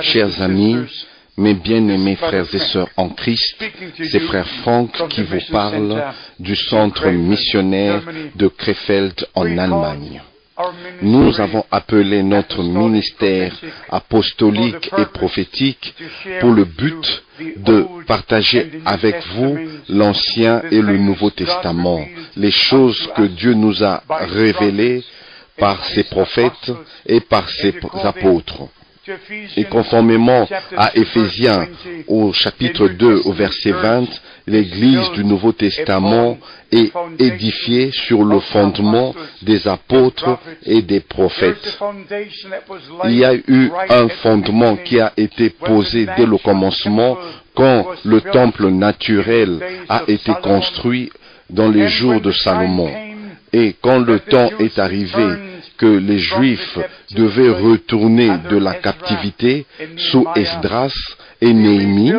Chers amis, mes bien-aimés frères et sœurs en Christ, c'est frère Franck qui vous parle du centre missionnaire de Krefeld en Allemagne. Nous avons appelé notre ministère apostolique et prophétique pour le but de partager avec vous l'Ancien et le Nouveau Testament, les choses que Dieu nous a révélées par ses prophètes et par ses apôtres. Et conformément à Éphésiens au chapitre 2 au verset 20, l'Église du Nouveau Testament est édifiée sur le fondement des apôtres et des prophètes. Il y a eu un fondement qui a été posé dès le commencement quand le temple naturel a été construit dans les jours de Salomon. Et quand le temps est arrivé que les Juifs devaient retourner de la captivité sous Esdras et Néhémie,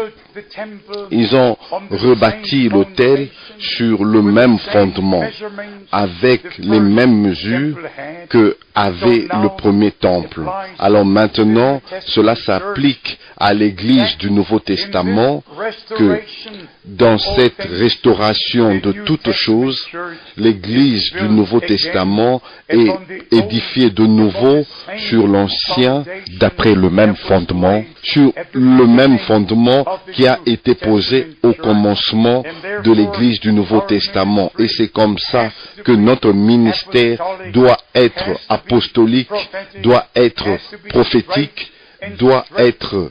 ils ont rebâti l'autel sur le même fondement, avec les mêmes mesures que avait le premier temple. Alors maintenant, cela s'applique à l'Église du Nouveau Testament, que dans cette restauration de toutes choses, l'Église du Nouveau Testament est édifiée de nouveau sur l'Ancien, d'après le même fondement, sur le même fondement qui a été posé au commencement de l'Église du Nouveau Testament. Et c'est comme ça que notre ministère doit être apostolique, doit être prophétique, doit être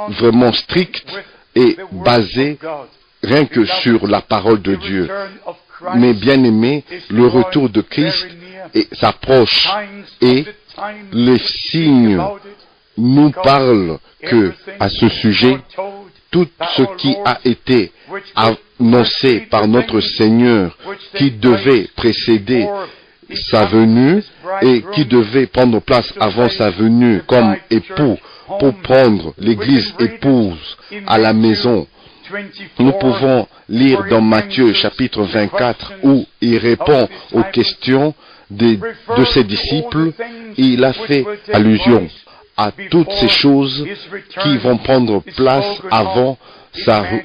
vraiment strict et basé rien que sur la parole de Dieu. Mais bien aimés, le retour de Christ s'approche et les signes nous parlent que, à ce sujet, tout ce qui a été annoncé par notre Seigneur, qui devait précéder sa venue et qui devait prendre place avant sa venue comme époux pour prendre l'Église épouse à la maison. Nous pouvons lire dans Matthieu chapitre 24 où il répond aux questions de ses disciples. Il a fait allusion à toutes ces choses qui vont prendre place avant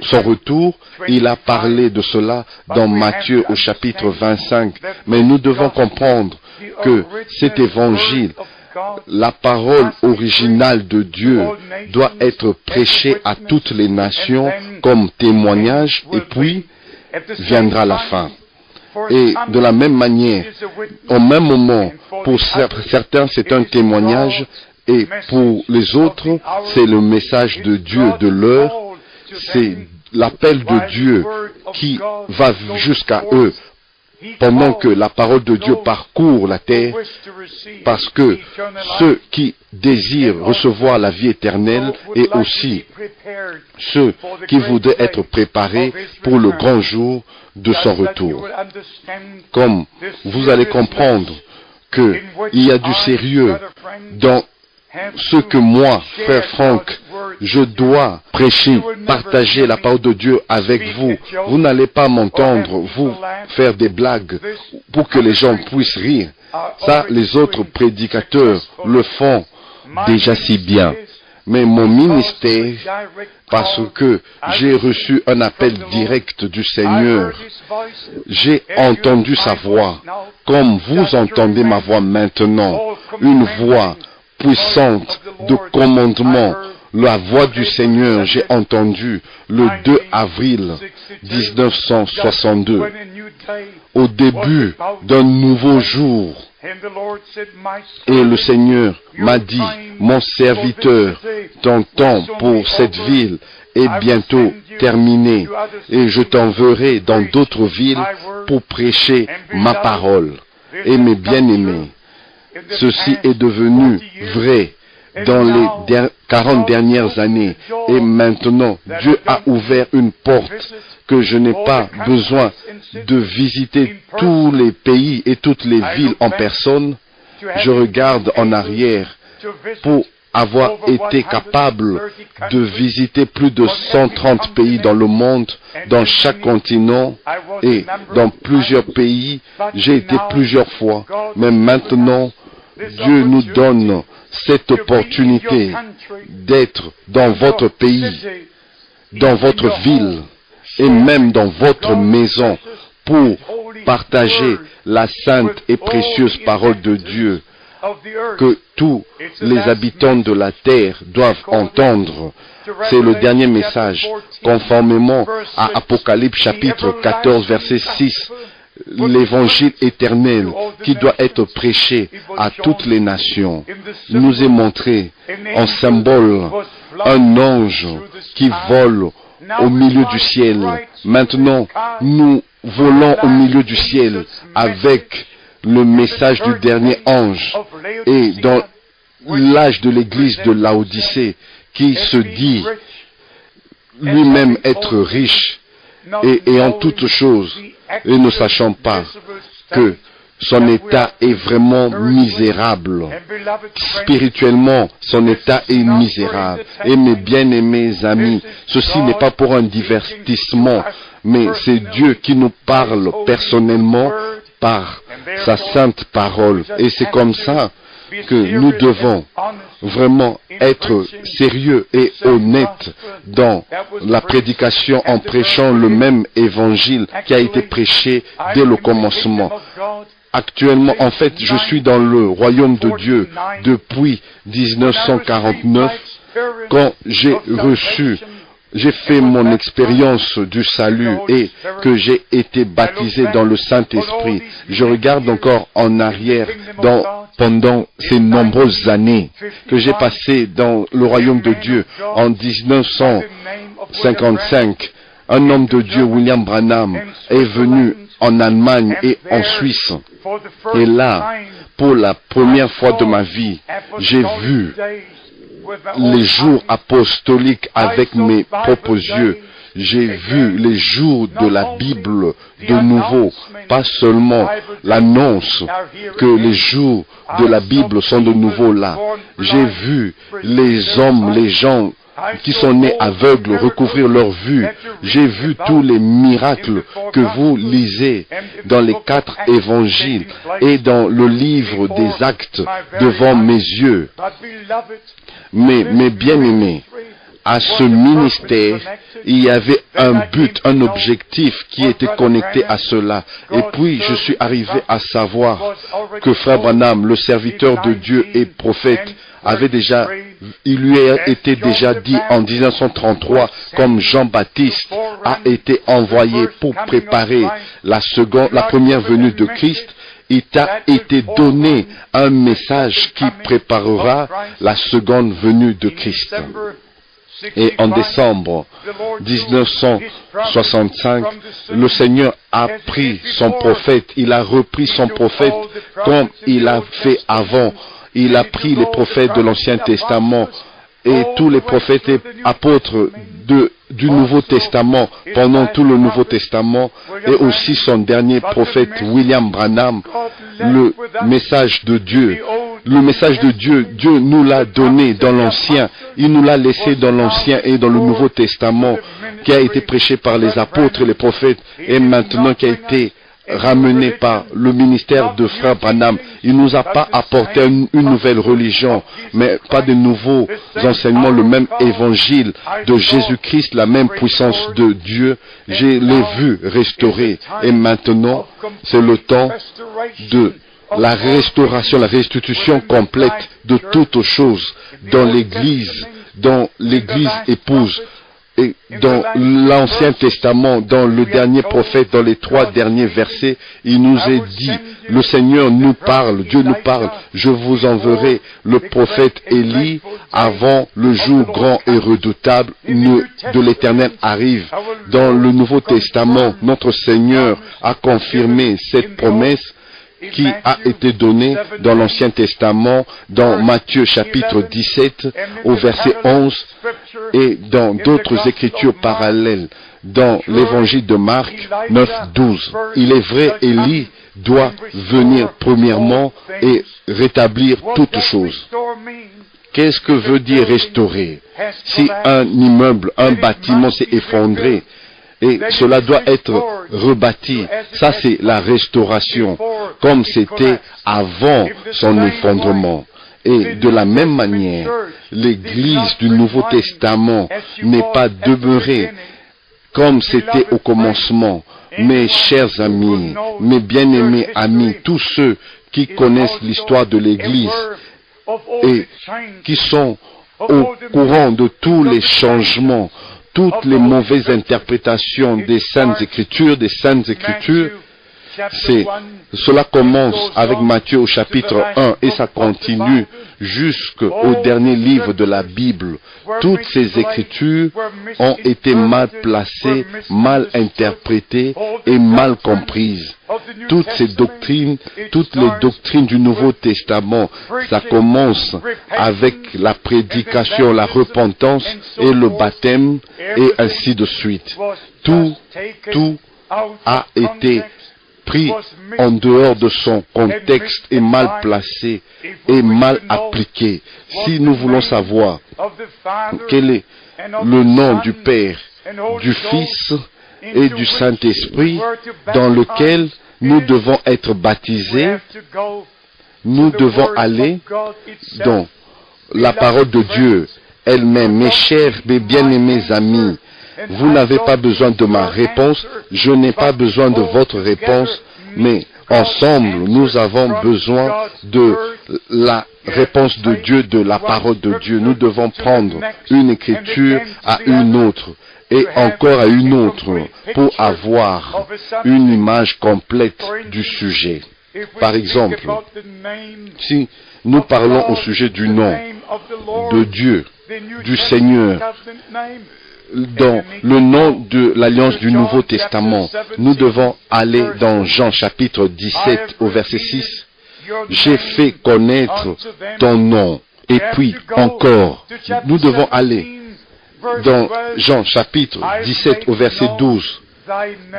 son retour. Il a parlé de cela dans Matthieu au chapitre 25. Mais nous devons comprendre que cet évangile, la parole originale de Dieu, doit être prêchée à toutes les nations comme témoignage, et puis viendra la fin. Et de la même manière, au même moment, pour certains c'est un témoignage, et pour les autres, c'est le message de Dieu de l'heure, c'est l'appel de Dieu qui va jusqu'à eux pendant que la parole de Dieu parcourt la terre, parce que ceux qui désirent recevoir la vie éternelle et aussi ceux qui voudraient être préparés pour le grand jour de son retour. Comme vous allez comprendre qu'il y a du sérieux dans ce que moi, frère Franck, je dois prêcher, partager la parole de Dieu avec vous. Vous n'allez pas m'entendre, vous, faire des blagues pour que les gens puissent rire. Ça, les autres prédicateurs le font déjà si bien. Mais mon ministère, parce que j'ai reçu un appel direct du Seigneur, j'ai entendu sa voix, comme vous entendez ma voix maintenant, une voix puissante de commandement. La voix du Seigneur, j'ai entendu le 2 avril 1962, au début d'un nouveau jour. Et le Seigneur m'a dit, mon serviteur, ton temps pour cette ville est bientôt terminé, et je t'enverrai dans d'autres villes pour prêcher ma parole. Et mes bien-aimés, ceci est devenu vrai dans les 40 dernières années. Et maintenant, Dieu a ouvert une porte que je n'ai pas besoin de visiter tous les pays et toutes les villes en personne. Je regarde en arrière pour avoir été capable de visiter plus de 130 pays dans le monde, dans chaque continent et dans plusieurs pays. J'ai été plusieurs fois, mais maintenant, Dieu nous donne cette opportunité d'être dans votre pays, dans votre ville et même dans votre maison pour partager la sainte et précieuse parole de Dieu que tous les habitants de la terre doivent entendre. C'est le dernier message, conformément à Apocalypse chapitre 14, verset 6. L'évangile éternel qui doit être prêché à toutes les nations nous est montré en symbole un ange qui vole au milieu du ciel. Maintenant, nous volons au milieu du ciel avec le message du dernier ange et dans l'âge de l'église de Laodicée qui se dit lui-même être riche et en toutes choses, et ne sachant pas que son état est vraiment misérable. Spirituellement, son état est misérable. Et mes bien-aimés amis, ceci n'est pas pour un divertissement, mais c'est Dieu qui nous parle personnellement par sa sainte parole. Et c'est comme ça que nous devons vraiment être sérieux et honnêtes dans la prédication en prêchant le même évangile qui a été prêché dès le commencement. Actuellement, en fait, je suis dans le royaume de Dieu depuis 1949 quand j'ai fait mon expérience du salut et que j'ai été baptisé dans le Saint-Esprit. Je regarde encore en arrière pendant ces nombreuses années que j'ai passées dans le royaume de Dieu. En 1955, un homme de Dieu, William Branham, est venu en Allemagne et en Suisse. Et là, pour la première fois de ma vie, j'ai vu les jours apostoliques avec mes propres yeux. J'ai vu les jours de la Bible de nouveau, pas seulement l'annonce que les jours de la Bible sont de nouveau là. J'ai vu les hommes, les gens qui sont nés aveugles recouvrir leur vue. J'ai vu tous les miracles que vous lisez dans les 4 évangiles et dans le livre des Actes devant mes yeux. Mais mes bien-aimés, à ce ministère, il y avait un but, un objectif qui était connecté à cela. Et puis, je suis arrivé à savoir que Frère Branham, le serviteur de Dieu et prophète, il lui a été déjà dit en 1933, comme Jean-Baptiste a été envoyé pour préparer la première venue de Christ. Il t'a été donné un message qui préparera la seconde venue de Christ. Et en décembre 1965, le Seigneur a pris son prophète, il a repris son prophète comme il a fait avant. Il a pris les prophètes de l'Ancien Testament et tous les prophètes et apôtres du Nouveau Testament pendant tout le Nouveau Testament et aussi son dernier prophète William Branham, le message de Dieu. Le message de Dieu, Dieu nous l'a donné dans l'Ancien, il nous l'a laissé dans l'Ancien et dans le Nouveau Testament qui a été prêché par les apôtres et les prophètes et maintenant qui a été ramené par le ministère de Frère Branham. Il ne nous a pas apporté une nouvelle religion, mais pas de nouveaux enseignements, le même évangile de Jésus-Christ, la même puissance de Dieu. Je l'ai vu restauré et maintenant c'est le temps de la restauration, la restitution complète de toutes choses dans l'Église épouse. Et dans l'Ancien Testament, dans le dernier prophète, dans les 3 derniers versets, il nous est dit, le Seigneur nous parle, Dieu nous parle, je vous enverrai le prophète Élie avant le jour grand et redoutable de l'Éternel arrive. Dans le Nouveau Testament, notre Seigneur a confirmé cette promesse qui a été donné dans l'Ancien Testament, dans Matthieu chapitre 17 au verset 11 et dans d'autres écritures parallèles, dans l'évangile de Marc 9, 12. Il est vrai, Élie doit venir premièrement et rétablir toutes choses. Qu'est-ce que veut dire restaurer? Si un immeuble, un bâtiment s'est effondré, et cela doit être rebâti. Ça, c'est la restauration, comme c'était avant son effondrement. Et de la même manière, l'Église du Nouveau Testament n'est pas demeurée comme c'était au commencement. Mes chers amis, mes bien-aimés amis, tous ceux qui connaissent l'histoire de l'Église et qui sont au courant de tous les changements, toutes les mauvaises interprétations des Saintes Écritures, cela commence avec Matthieu au chapitre 1 et ça continue jusqu'au dernier livre de la Bible. Toutes ces écritures ont été mal placées, mal interprétées et mal comprises. Toutes les doctrines du Nouveau Testament, ça commence avec la prédication, la repentance et le baptême et ainsi de suite. Tout a été pris en dehors de son contexte et mal placé et mal appliqué. Si nous voulons savoir quel est le nom du Père, du Fils et du Saint-Esprit dans lequel nous devons être baptisés, nous devons aller dans la parole de Dieu elle-même. Mes chers, mes bien-aimés amis, vous n'avez pas besoin de ma réponse, je n'ai pas besoin de votre réponse, mais ensemble, nous avons besoin de la réponse de Dieu, de la parole de Dieu. Nous devons prendre une écriture à une autre et encore à une autre pour avoir une image complète du sujet. Par exemple, si nous parlons au sujet du nom de Dieu, du Seigneur, dans le nom de l'Alliance du Nouveau Testament, nous devons aller dans Jean chapitre 17 au verset 6. J'ai fait connaître ton nom. Et puis encore, nous devons aller dans Jean chapitre 17 au verset 12.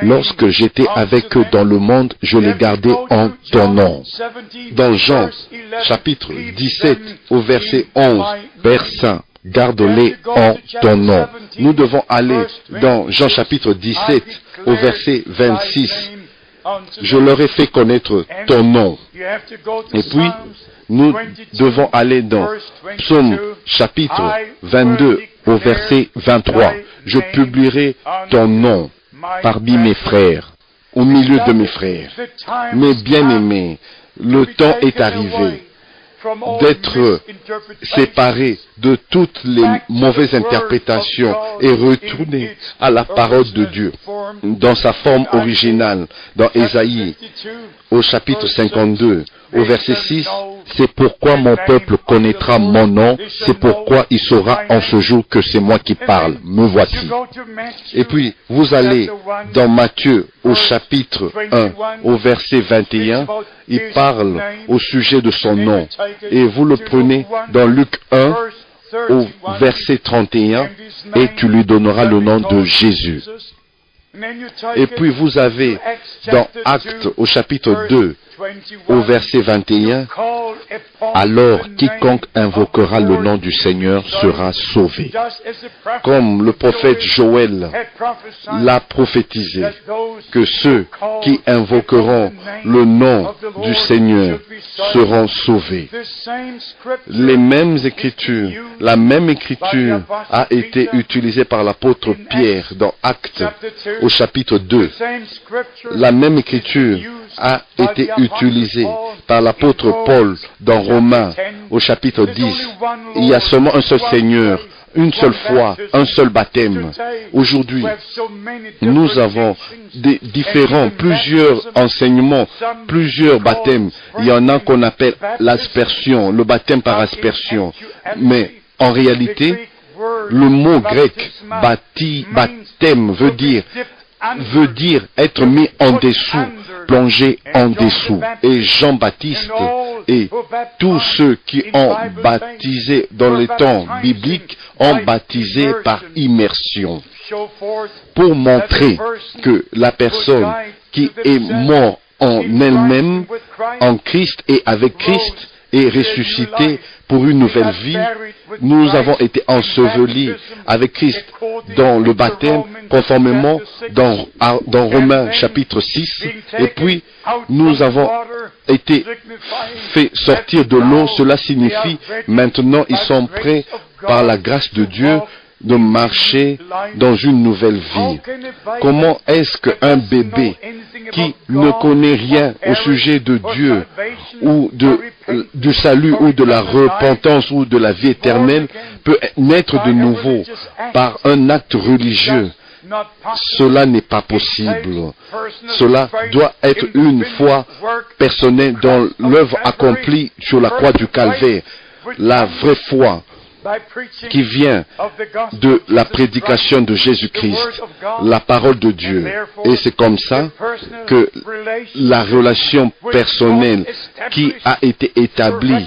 Lorsque j'étais avec eux dans le monde, je les gardais en ton nom. Dans Jean chapitre 17 au verset 11, Père Saint, garde-les en ton nom. Nous devons aller dans Jean chapitre 17 au verset 26. Je leur ai fait connaître ton nom. Et puis, nous devons aller dans Psaume chapitre 22 au verset 23. Je publierai ton nom parmi mes frères, au milieu de mes frères. Mes bien-aimés, le temps est arrivé d'être séparés de toutes les mauvaises interprétations et retourner à la parole de Dieu dans sa forme originale. Dans Ésaïe, au chapitre 52, au verset 6, c'est pourquoi mon peuple connaîtra mon nom, c'est pourquoi il saura en ce jour que c'est moi qui parle. Me voici. Et puis, vous allez dans Matthieu, au chapitre 1, au verset 21, il parle au sujet de son nom. Et vous le prenez dans Luc 1, au verset 31, et tu lui donneras le nom de Jésus. Et puis vous avez dans Actes au chapitre 2, au verset 21, alors quiconque invoquera le nom du Seigneur sera sauvé. Comme le prophète Joël l'a prophétisé, que ceux qui invoqueront le nom du Seigneur seront sauvés. Les mêmes écritures, la même écriture a été utilisée par l'apôtre Pierre dans Actes au chapitre 2. La même écriture a été utilisée par l'apôtre Paul dans Romains au chapitre 10. Il y a seulement un seul Seigneur, une seule foi, un seul baptême. Aujourd'hui, nous avons plusieurs enseignements, plusieurs baptêmes. Il y en a qu'on appelle l'aspersion, le baptême par aspersion. Mais en réalité, le mot grec baptême veut dire être mis en dessous, plongé en dessous. Et Jean-Baptiste et tous ceux qui ont baptisé dans les temps bibliques ont baptisé par immersion pour montrer que la personne qui est morte en elle-même, en Christ et avec Christ, est ressuscité pour une nouvelle vie. Nous avons été ensevelis avec Christ dans le baptême, conformément dans Romains chapitre 6, et puis nous avons été faits sortir de l'eau, cela signifie maintenant ils sont prêts par la grâce de Dieu de marcher dans une nouvelle vie. Comment est-ce qu'un bébé qui ne connaît rien au sujet de Dieu ou du salut ou de la repentance ou de la vie éternelle peut naître de nouveau par un acte religieux? Cela n'est pas possible. Cela doit être une foi personnelle dans l'œuvre accomplie sur la croix du Calvaire. La vraie foi qui vient de la prédication de Jésus-Christ, la parole de Dieu. Et c'est comme ça que la relation personnelle qui a été établie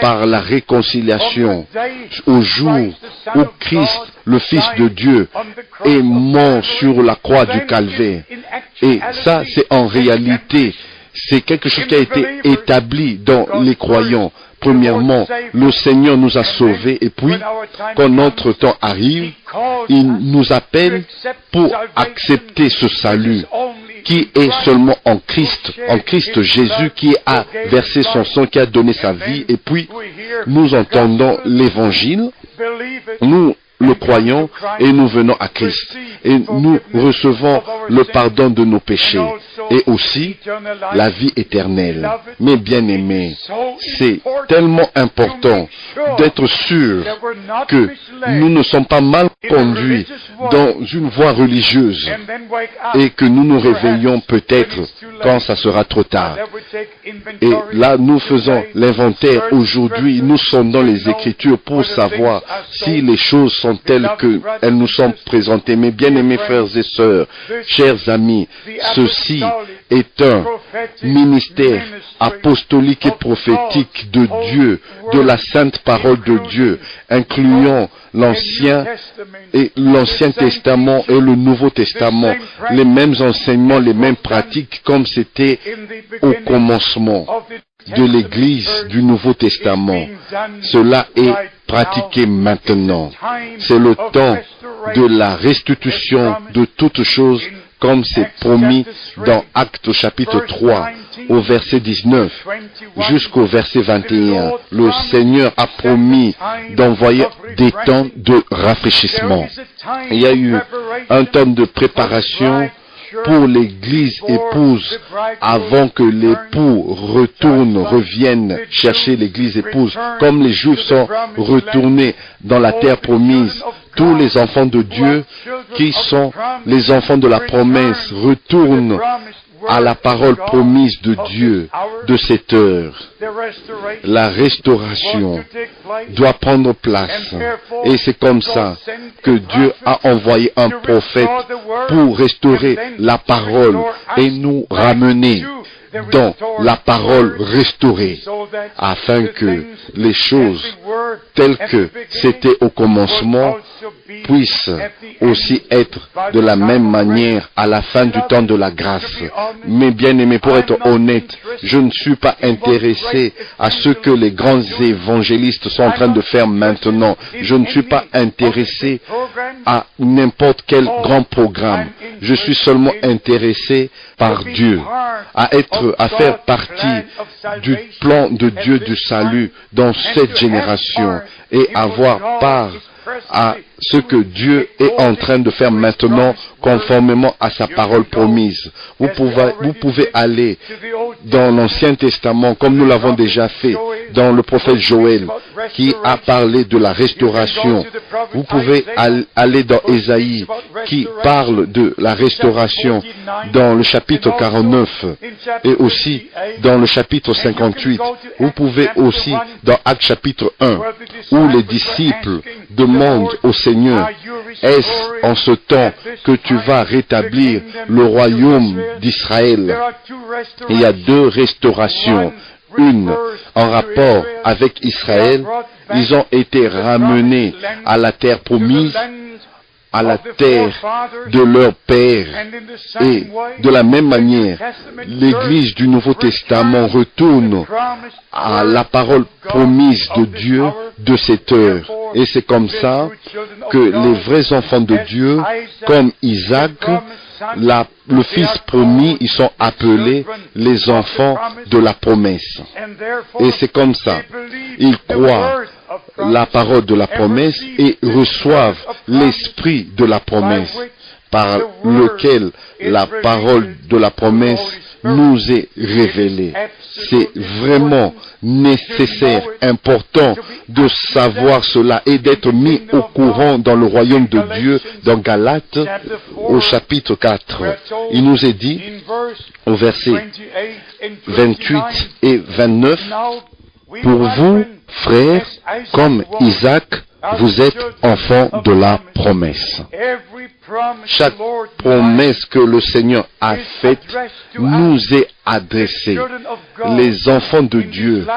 par la réconciliation au jour où Christ, le Fils de Dieu, est mort sur la croix du Calvaire. Et ça, c'est en réalité, c'est quelque chose qui a été établi dans les croyants. Premièrement, le Seigneur nous a sauvés et puis, quand notre temps arrive, il nous appelle pour accepter ce salut qui est seulement en Christ Jésus qui a versé son sang, qui a donné sa vie. Et puis, nous entendons l'évangile, nous le croyons et nous venons à Christ. Et nous recevons le pardon de nos péchés et aussi la vie éternelle. Mes bien-aimés, c'est tellement important d'être sûr que nous ne sommes pas mal conduits dans une voie religieuse et que nous nous réveillons peut-être quand ça sera trop tard. Et là, nous faisons l'inventaire aujourd'hui. Nous sommes dans les Écritures pour savoir si les choses sont telles qu'elles nous sont présentées. Mes bien-aimés frères et sœurs, chers amis, ceci est un ministère apostolique et prophétique de Dieu, de la sainte parole de Dieu, incluant l'Ancien Testament et le Nouveau Testament, les mêmes enseignements, les mêmes pratiques comme c'était au commencement de l'Église du Nouveau Testament. Cela est pratiqué maintenant. C'est le temps de la restitution de toutes choses comme c'est promis dans Actes chapitre 3 au verset 19 jusqu'au verset 21. Le Seigneur a promis d'envoyer des temps de rafraîchissement. Il y a eu un temps de préparation pour l'église épouse avant que l'époux revienne chercher l'église épouse. Comme les Juifs sont retournés dans la terre promise, tous les enfants de Dieu qui sont les enfants de la promesse retournent à la parole promise de Dieu de cette heure. La restauration doit prendre place. Et c'est comme ça que Dieu a envoyé un prophète pour restaurer la parole et nous ramener dans la parole restaurée, afin que les choses telles que c'était au commencement puissent aussi être de la même manière à la fin du temps de la grâce. Mais bien aimés, pour être honnête, je ne suis pas intéressé à ce que les grands évangélistes sont en train de faire maintenant. Je ne suis pas intéressé à n'importe quel grand programme. Je suis seulement intéressé par Dieu, à faire partie du plan de Dieu du salut dans cette génération et avoir part à ce que Dieu est en train de faire maintenant conformément à sa parole promise. Vous pouvez aller dans l'Ancien Testament comme nous l'avons déjà fait dans le prophète Joël qui a parlé de la restauration. Vous pouvez aller dans Ésaïe qui parle de la restauration dans le chapitre 49 et aussi dans le chapitre 58. Vous pouvez aussi dans Actes chapitre 1 où les disciples demandent au Seigneur, est-ce en ce temps que tu vas rétablir le royaume d'Israël? Il y a deux restaurations. Une en rapport avec Israël, ils ont été ramenés à la terre promise, à la terre de leur père. Et de la même manière, l'Église du Nouveau Testament retourne à la parole promise de Dieu de cette heure. Et c'est comme ça que les vrais enfants de Dieu, comme Isaac, le fils promis, ils sont appelés les enfants de la promesse. Et c'est comme ça. Ils croient la parole de la promesse et reçoivent l'esprit de la promesse, par lequel la parole de la promesse nous est révélée. C'est vraiment nécessaire, important de savoir cela et d'être mis au courant dans le royaume de Dieu. Dans Galates, au chapitre 4, il nous est dit, au verset 28 et 29, « Pour vous, frères, comme Isaac, vous êtes enfants de la promesse. » Chaque promesse que le Seigneur a faite nous est adressée. Les enfants de Dieu,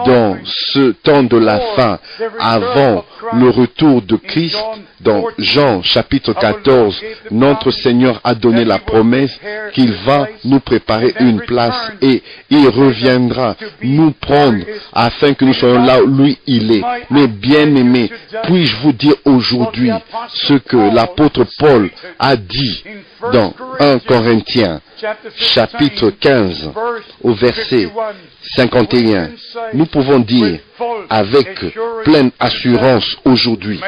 dans ce temps de la fin, avant le retour de Christ, dans Jean chapitre 14, notre Seigneur a donné la promesse qu'il va nous préparer une place et il reviendra nous prendre afin que nous soyons là où lui il est. Mais bien-aimés, puis-je vous dire aujourd'hui ce que l'apôtre Paul a dit dans 1 Corinthiens, chapitre 15, au verset 51. Nous pouvons dire avec pleine assurance aujourd'hui,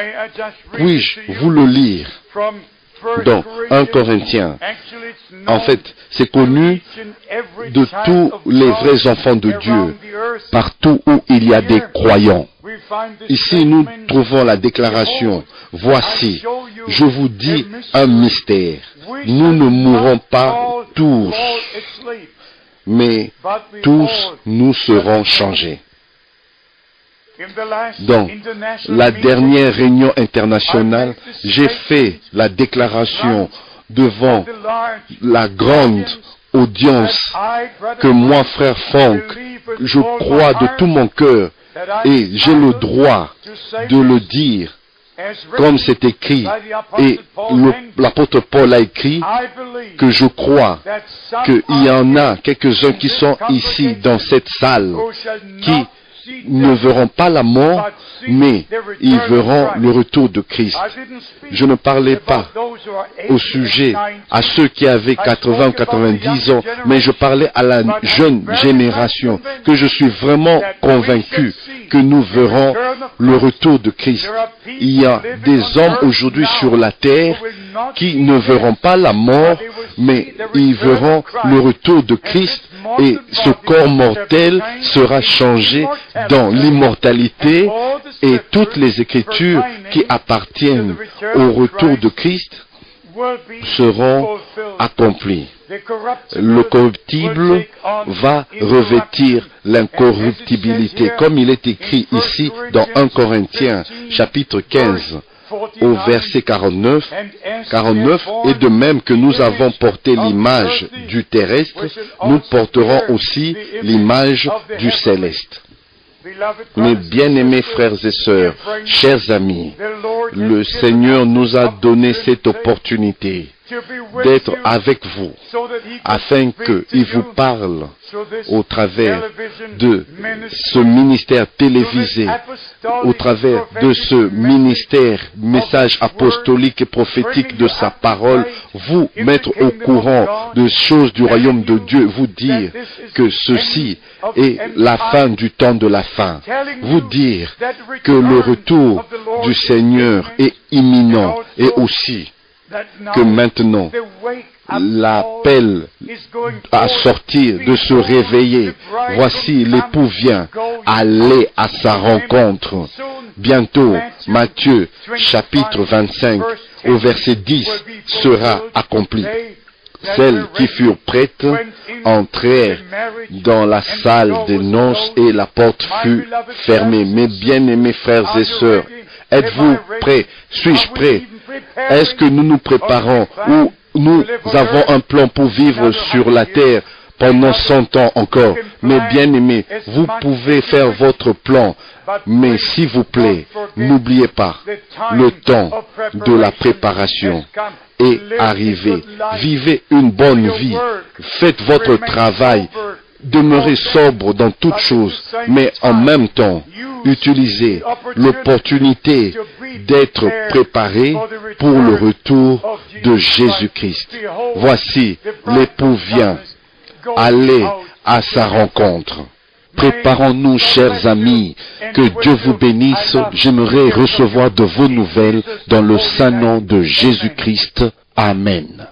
puis-je vous le lire dans 1 Corinthiens. En fait, c'est connu de tous les vrais enfants de Dieu, partout où il y a des croyants. Ici, nous trouvons la déclaration, « Voici, je vous dis un mystère. Nous ne mourrons pas tous, mais tous nous serons changés. » Dans la dernière réunion internationale, j'ai fait la déclaration devant la grande audience que moi, frère Franck, je crois de tout mon cœur et j'ai le droit de le dire comme c'est écrit, et l'apôtre Paul a écrit que je crois qu'il y en a quelques-uns qui sont ici dans cette salle qui ne verront pas la mort, mais ils verront le retour de Christ. Je ne parlais pas au sujet à ceux qui avaient 80 ou 90 ans, mais je parlais à la jeune génération, que je suis vraiment convaincu que nous verrons le retour de Christ. Il y a des hommes aujourd'hui sur la terre qui ne verront pas la mort, mais ils verront le retour de Christ et ce corps mortel sera changé dans l'immortalité et toutes les Écritures qui appartiennent au retour de Christ seront accomplies. Le corruptible va revêtir l'incorruptibilité, comme il est écrit ici dans 1 Corinthiens chapitre 15. Au verset 49, et de même que nous avons porté l'image du terrestre, nous porterons aussi l'image du céleste. Mes bien-aimés frères et sœurs, chers amis, le Seigneur nous a donné cette opportunité d'être avec vous, afin qu'il vous parle au travers de ce ministère télévisé, au travers de ce ministère, message apostolique et prophétique de sa parole, vous mettre au courant de choses du royaume de Dieu, vous dire que ceci est la fin du temps de la fin, vous dire que le retour du Seigneur est imminent et aussi que maintenant, l'appel à sortir, de se réveiller. Voici, l'époux vient, aller à sa rencontre. Bientôt, Matthieu, chapitre 25, au verset 10, sera accompli. Celles qui furent prêtes entrèrent dans la salle des noces et la porte fut fermée. Mes bien-aimés frères et sœurs, êtes-vous prêts? Suis-je prêt? Est-ce que nous nous préparons ou nous avons un plan pour vivre sur la terre pendant 100 ans encore? Mes bien-aimés, vous pouvez faire votre plan, mais s'il vous plaît, n'oubliez pas, le temps de la préparation est arrivé. Vivez une bonne vie, faites votre travail, demeurer sobre dans toutes choses, mais en même temps, utiliser l'opportunité d'être préparé pour le retour de Jésus-Christ. Voici, l'époux vient. Allez à sa rencontre. Préparons-nous, chers amis, que Dieu vous bénisse. J'aimerais recevoir de vos nouvelles dans le saint nom de Jésus-Christ. Amen.